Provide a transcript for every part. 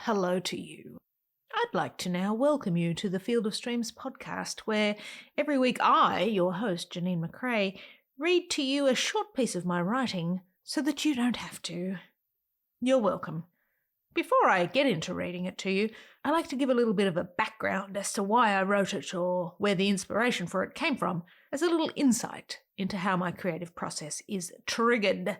hello to you. I'd like to now welcome you to the Field of Streams podcast, where every week I, your host, Janeen McCrae, read to you a short piece of my writing so that you don't have to. You're welcome. Before I get into reading it to you, I like to give a little bit of a background as to why I wrote it or where the inspiration for it came from, as a little insight into how my creative process is triggered.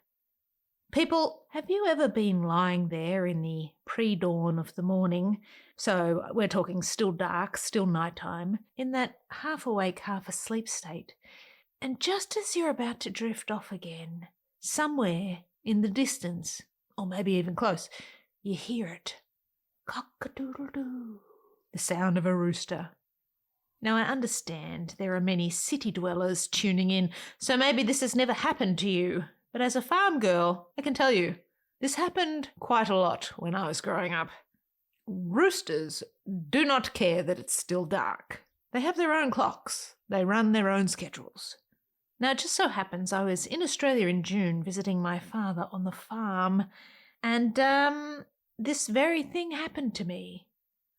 People, have you ever been lying there in the pre-dawn of the morning, so we're talking still dark, still nighttime, in that half-awake, half-asleep state, and just as you're about to drift off again, somewhere in the distance, or maybe even close, you hear it. Cock-a-doodle-doo. The sound of a rooster. Now, I understand there are many city dwellers tuning in, so maybe this has never happened to you. But as a farm girl, I can tell you, this happened quite a lot when I was growing up. Roosters do not care that it's still dark. They have their own clocks. They run their own schedules. Now, it just so happens I was in Australia in June visiting my father on the farm, and this very thing happened to me.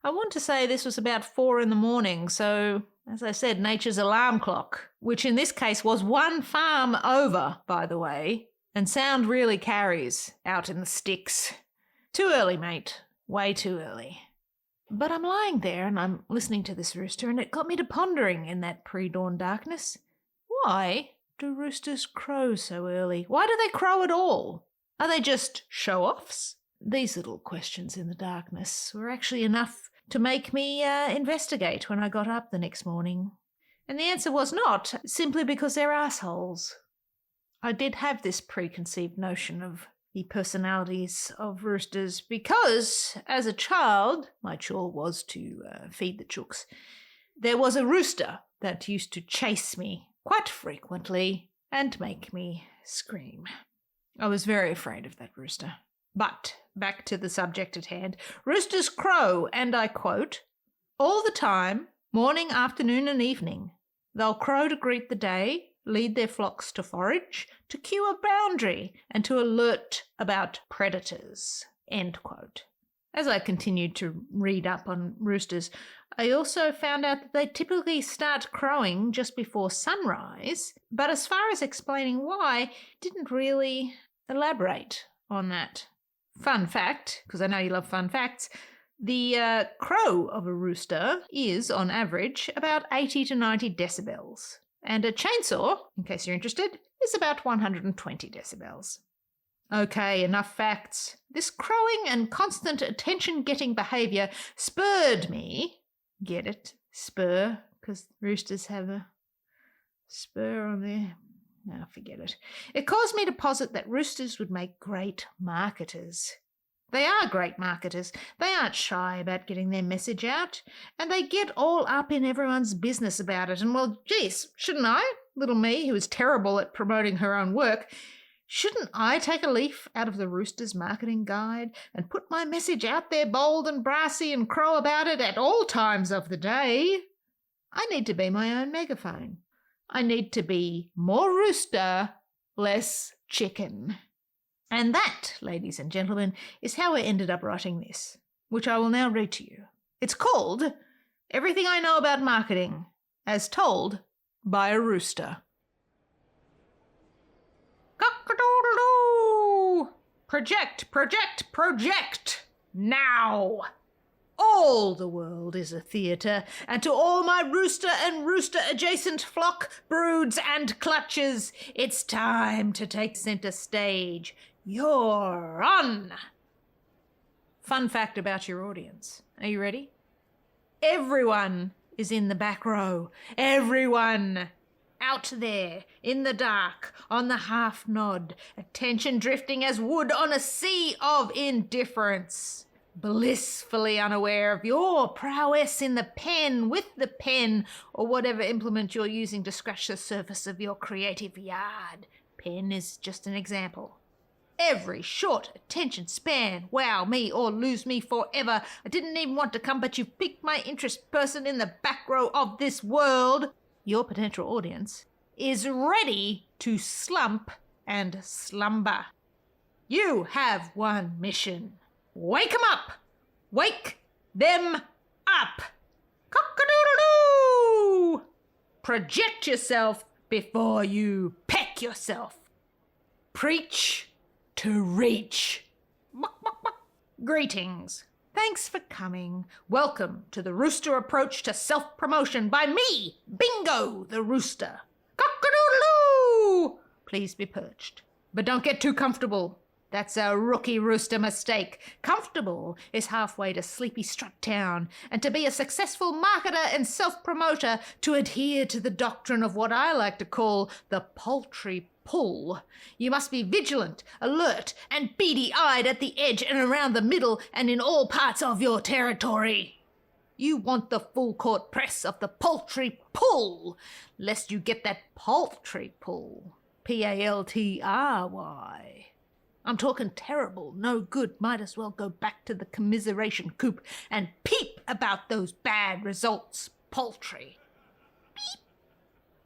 I want to say this was about 4 a.m, so, as I said, nature's alarm clock, which in this case was one farm over, by the way, and sound really carries out in the sticks. Too early, mate. Way too early. But I'm lying there and I'm listening to this rooster, and it got me to pondering in that pre-dawn darkness. Why do roosters crow so early? Why do they crow at all? Are they just show-offs? These little questions in the darkness were actually enough to make me investigate when I got up the next morning. And the answer was not, simply because they're assholes. I did have this preconceived notion of the personalities of roosters because, as a child, my chore was to feed the chooks. There was a rooster that used to chase me quite frequently and make me scream. I was very afraid of that rooster. But back to the subject at hand. Roosters crow, and I quote, all the time, morning, afternoon and evening. They'll crow to greet the day, lead their flocks to forage, to cue a boundary, and to alert about predators. End quote. As I continued to read up on roosters, I also found out that they typically start crowing just before sunrise, but as far as explaining why, didn't really elaborate on that. Fun fact, because I know you love fun facts, the crow of a rooster is, on average, about 80 to 90 decibels. And a chainsaw, in case you're interested, is about 120 decibels. Okay, enough facts. This crowing and constant attention-getting behaviour spurred me. Get it? Spur, because roosters have a spur on their... No, forget it. It caused me to posit that roosters would make great marketers. They are great marketers. They aren't shy about getting their message out, and they get all up in everyone's business about it. And, well, geez, shouldn't I? Little me, who is terrible at promoting her own work, shouldn't I take a leaf out of the Rooster's marketing guide and put my message out there bold and brassy and crow about it at all times of the day? I need to be my own megaphone. I need to be more rooster, less chicken. And that, ladies and gentlemen, is how I ended up writing this, which I will now read to you. It's called Everything I Know About Marketing, as told by a rooster. Cock-a-doodle-doo! Project, project, project! Now! All the world is a theatre, and to all my rooster and rooster-adjacent flock, broods and clutches, it's time to take centre stage. You're on! Fun fact about your audience. Are you ready? Everyone is in the back row. Everyone! Out there, in the dark, on the half-nod, attention drifting as wood on a sea of indifference. Blissfully unaware of your prowess in the pen, with the pen, or whatever implement you're using to scratch the surface of your creative yard. Pen is just an example. Every short attention span, wow me or lose me forever. I didn't even want to come, but you've piqued my interest, person in the back row of this world. Your potential audience is ready to slump and slumber. You have one mission. Wake 'em up! Wake them up. Cock-a-doodle-doo! Project yourself before you peck yourself. Preach to reach. Greetings. Thanks for coming. Welcome to the Rooster approach to self-promotion by me, Bingo the Rooster. Cock-a-doodle-doo! Please be perched. But don't get too comfortable. That's a rookie rooster mistake. Comfortable is halfway to sleepy strut town, and to be a successful marketer and self-promoter, to adhere to the doctrine of what I like to call the poultry pull. You must be vigilant, alert, and beady-eyed at the edge and around the middle and in all parts of your territory. You want the full-court press of the poultry pull, lest you get that paltry pull. Paltry. I'm talking terrible, no good, might as well go back to the commiseration coop and peep about those bad results, paltry. Beep.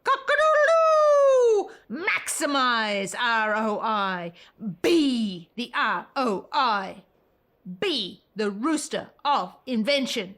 Cock-a-doodle-doo! Maximize ROI. Be the ROI. Be the rooster of invention.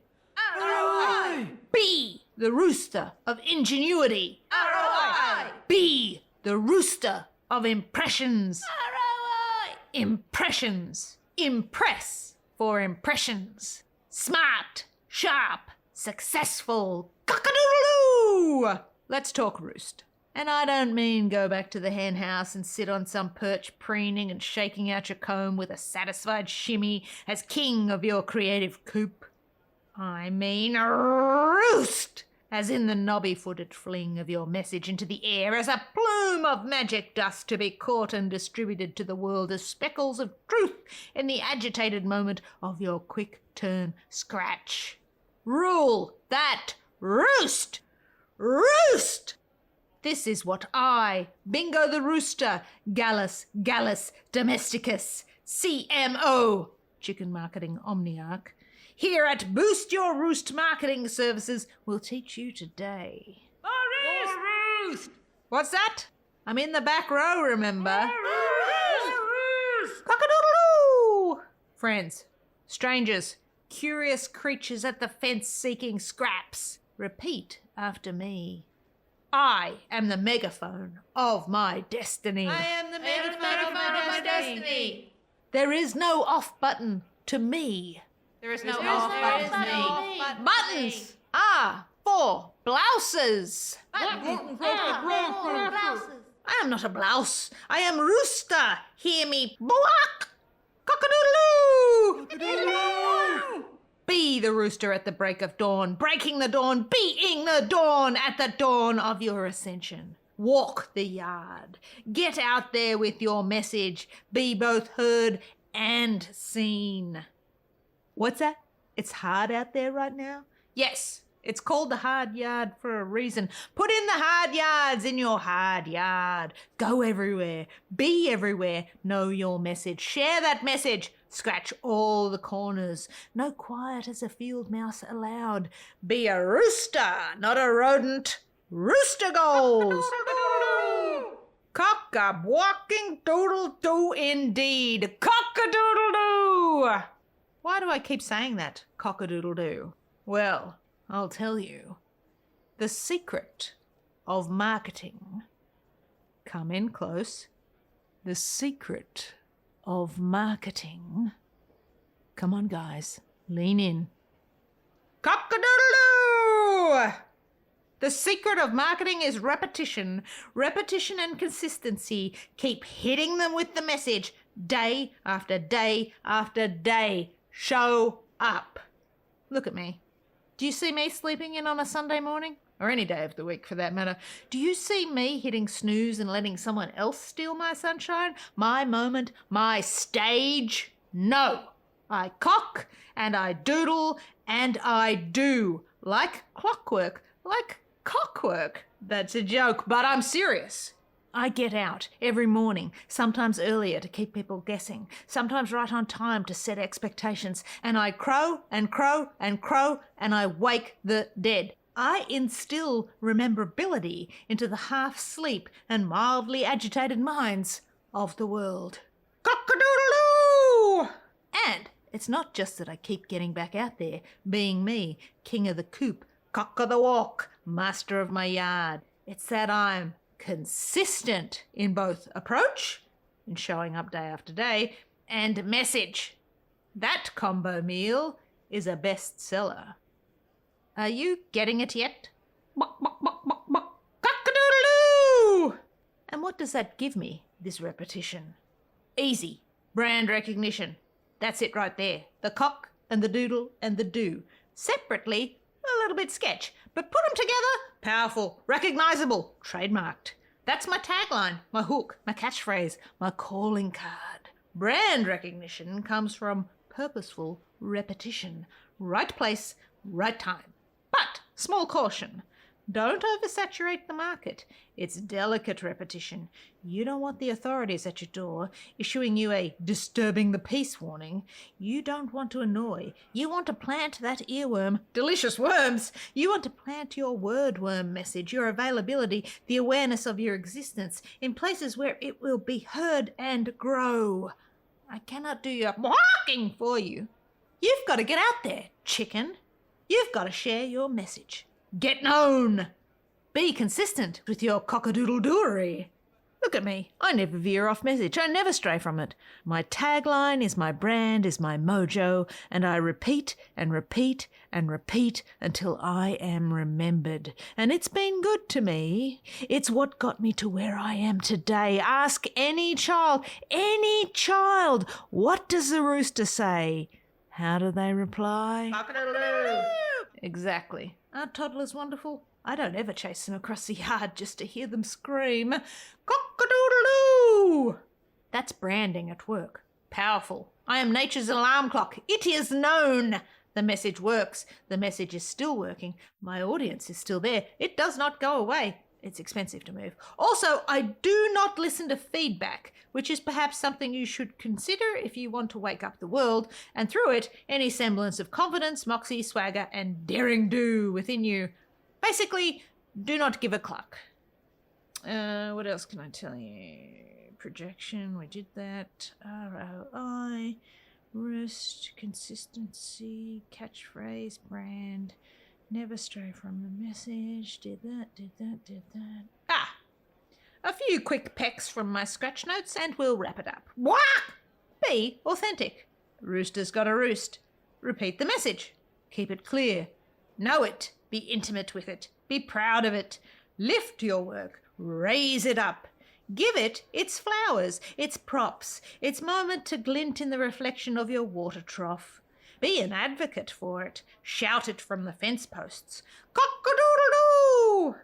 ROI. Be the rooster of ingenuity. ROI. Be the rooster of impressions. ROI. Impressions. Impress for impressions. Smart, sharp, successful. Cock-a-doodle-doo! Let's talk roost. And I don't mean go back to the hen house and sit on some perch preening and shaking out your comb with a satisfied shimmy as king of your creative coop. I mean roost, as in the knobby-footed fling of your message into the air as a plume of magic dust to be caught and distributed to the world as speckles of truth in the agitated moment of your quick turn scratch. Rule that roost! Roost! This is what I, Bingo the Rooster, Gallus Domesticus, CMO, Chicken Marketing Omniarch, here at Boost Your Roost Marketing Services will teach you today. More roost! What's that? I'm in the back row, remember? Roost! Cock-a-doodle-doo! Friends, strangers, curious creatures at the fence seeking scraps, repeat after me. I am the megaphone of my destiny. I am the megaphone of my destiny. There is no off button to me. There is no off button to me. Buttons are for blouses. I am not a blouse. I am Rooster. Hear me buck. Cock-a-doodle-doo. Be the rooster at the break of dawn, breaking the dawn, beating the dawn at the dawn of your ascension. Walk the yard. Get out there with your message. Be both heard and seen. What's that? It's hard out there right now? Yes, it's called the hard yard for a reason. Put in the hard yards in your hard yard. Go everywhere. Be everywhere. Know your message. Share that message. Scratch all the corners. No quiet as a field mouse allowed. Be a rooster, not a rodent. Rooster goals. Cock-a-walking doodle-doo indeed. Cock-a-doodle-doo. Why do I keep saying that, cock-a-doodle-doo? Well, I'll tell you. The secret of marketing. Come in close. The secret of marketing. Come on, guys. Lean in. Cock-a-doodle-doo! The secret of marketing is repetition. Repetition and consistency. Keep hitting them with the message day after day after day. Show up. Look at me. Do you see me sleeping in on a Sunday morning? Or any day of the week for that matter. Do you see me hitting snooze and letting someone else steal my sunshine? My moment? My stage? No. I cock and I doodle and I do. Like clockwork. Like cockwork. That's a joke, but I'm serious. I get out every morning, sometimes earlier to keep people guessing, sometimes right on time to set expectations, and I crow and crow and crow and I wake the dead. I instill rememberability into the half-sleep and mildly agitated minds of the world. Cock-a-doodle-doo! And It's not just that I keep getting back out there, being me, king of the coop, cock of the walk, master of my yard. It's that I'm consistent in both approach, in showing up day after day, and message. That combo meal is a bestseller. Are you getting it yet? Buck, buck, buck, buck, buck. Cock-a-doodle-doo! And what does that give me, this repetition? Easy. Brand recognition. That's it right there. The cock and the doodle and the do. Separately, a little bit sketch, but put them together, powerful, recognisable, trademarked. That's my tagline, my hook, my catchphrase, my calling card. Brand recognition comes from purposeful repetition. Right place, right time. But, small caution, don't oversaturate the market. It's delicate repetition. You don't want the authorities at your door issuing you a disturbing the peace warning. You don't want to annoy. You want to plant that earworm, delicious worms. You want to plant your wordworm message, your availability, the awareness of your existence in places where it will be heard and grow. I cannot do your barking for you. You've got to get out there, chicken. You've got to share your message. Get known. Be consistent with your cock-a-doodle-dooery. Look at me. I never veer off message. I never stray from it. My tagline is my brand, is my mojo, and I repeat and repeat and repeat until I am remembered. And it's been good to me. It's what got me to where I am today. Ask any child, what does the rooster say? How do they reply? Cock-a-doodle-doo. Exactly. Aren't toddlers wonderful? I don't ever chase them across the yard just to hear them scream, cock-a-doodle-doo! That's branding at work. Powerful. I am nature's alarm clock. It is known. The message works. The message is still working. My audience is still there. It does not go away. It's expensive to move. Also, I do not listen to feedback, which is perhaps something you should consider if you want to wake up the world, and through it, any semblance of confidence, moxie, swagger, and daring-do within you. Basically, do not give a cluck. What else can I tell you? Projection, we did that. ROI, rest, consistency, catchphrase, brand. Never stray from the message. Did that. A few quick pecks from my scratch notes and we'll wrap it up. Whack! Be authentic. Rooster's got a roost. Repeat the message. Keep it clear. Know it. Be intimate with it. Be proud of it. Lift your work. Raise it up. Give it its flowers, its props, its moment to glint in the reflection of your water trough. Be an advocate for it. Shout it from the fence posts. Cock-a-doodle-doo!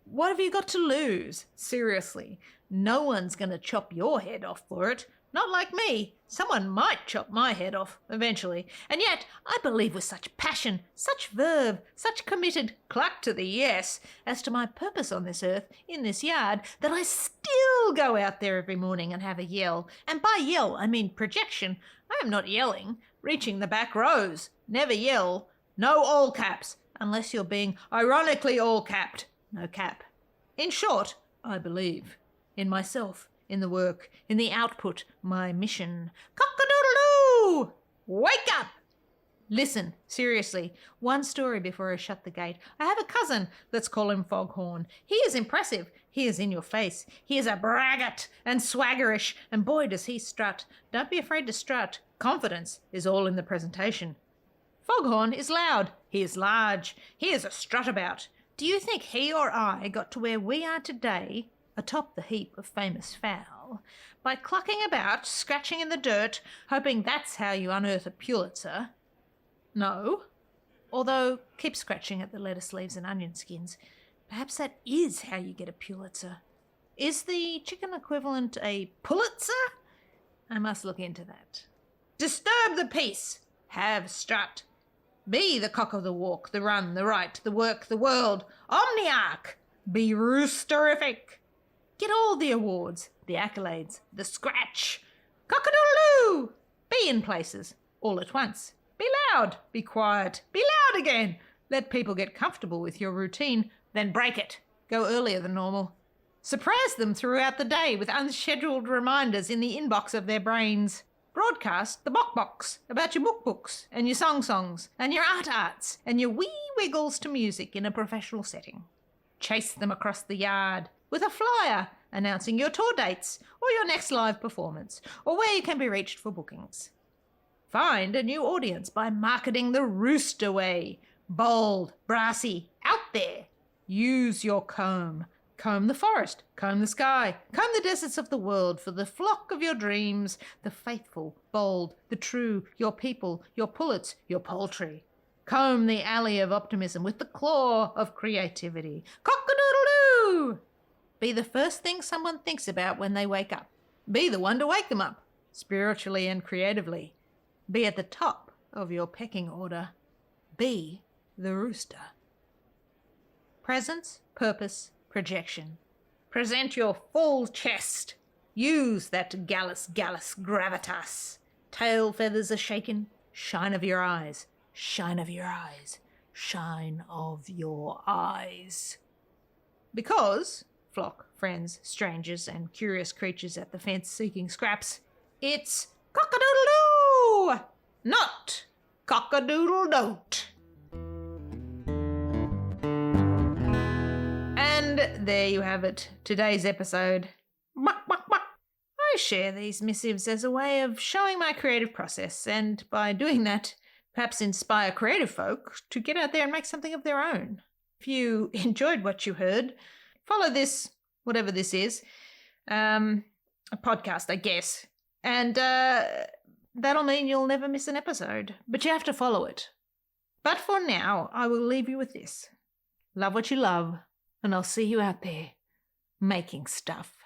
What have you got to lose? Seriously, no one's going to chop your head off for it. Not like me. Someone might chop my head off eventually. And yet, I believe with such passion, such verve, such committed cluck to the yes as to my purpose on this earth, in this yard, that I still go out there every morning and have a yell. And by yell, I mean projection. I am not yelling. Reaching the back rows. Never yell. No all caps, unless you're being ironically all capped. No cap. In short, I believe in myself, in the work, in the output, my mission. Cock-a-doodle-doo! Wake up! Listen, seriously, one story before I shut the gate. I have a cousin, let's call him Foghorn. He is impressive. He is in your face. He is a braggart and swaggerish, and boy does he strut. Don't be afraid to strut. Confidence is all in the presentation. Foghorn is loud. He is large. He is a struttabout. Do you think he or I got to where we are today, atop the heap of famous fowl, by clucking about, scratching in the dirt, hoping that's how you unearth a Pulitzer? No. Although, keep scratching at the lettuce leaves and onion skins. Perhaps that is how you get a Pulitzer. Is the chicken equivalent a Pulitzer? I must look into that. Disturb the peace. Have strut. Be the cock of the walk, the run, the right, the work, the world. Omniarch. Be roosterific. Get all the awards, the accolades, the scratch. Cock-a-doodle-doo! Be in places, all at once. Be loud, be quiet, be loud again. Let people get comfortable with your routine, then break it. Go earlier than normal. Surprise them throughout the day with unscheduled reminders in the inbox of their brains. broadcast the box about your books and your songs and your arts and your wee wiggles to music in a professional setting. Chase them across the yard with a flyer announcing your tour dates or your next live performance or where you can be reached for bookings. Find a new audience by marketing the Rooster way. Bold, brassy, out there. Use your comb. Comb the forest, comb the sky, comb the deserts of the world for the flock of your dreams, the faithful, bold, the true, your people, your pullets, your poultry. Comb the alley of optimism with the claw of creativity. Cock-a-doodle-doo! Be the first thing someone thinks about when they wake up. Be the one to wake them up, spiritually and creatively. Be at the top of your pecking order. Be the rooster. Presence, purpose, projection. Present your full chest. Use that gallus gravitas. Tail feathers are shaken. Shine of your eyes. Shine of your eyes. Shine of your eyes. Because, flock, friends, strangers, and curious creatures at the fence seeking scraps, it's cock-a-doodle-doo, not cock-a-doodle-don't. And there you have it, today's episode. I share these missives as a way of showing my creative process, and by doing that, perhaps inspire creative folk to get out there and make something of their own. If you enjoyed what you heard, follow this, whatever this is, a podcast, I guess, and that'll mean you'll never miss an episode, but you have to follow it. But for now, I will leave you with this. Love what you love, and I'll see you out there making stuff.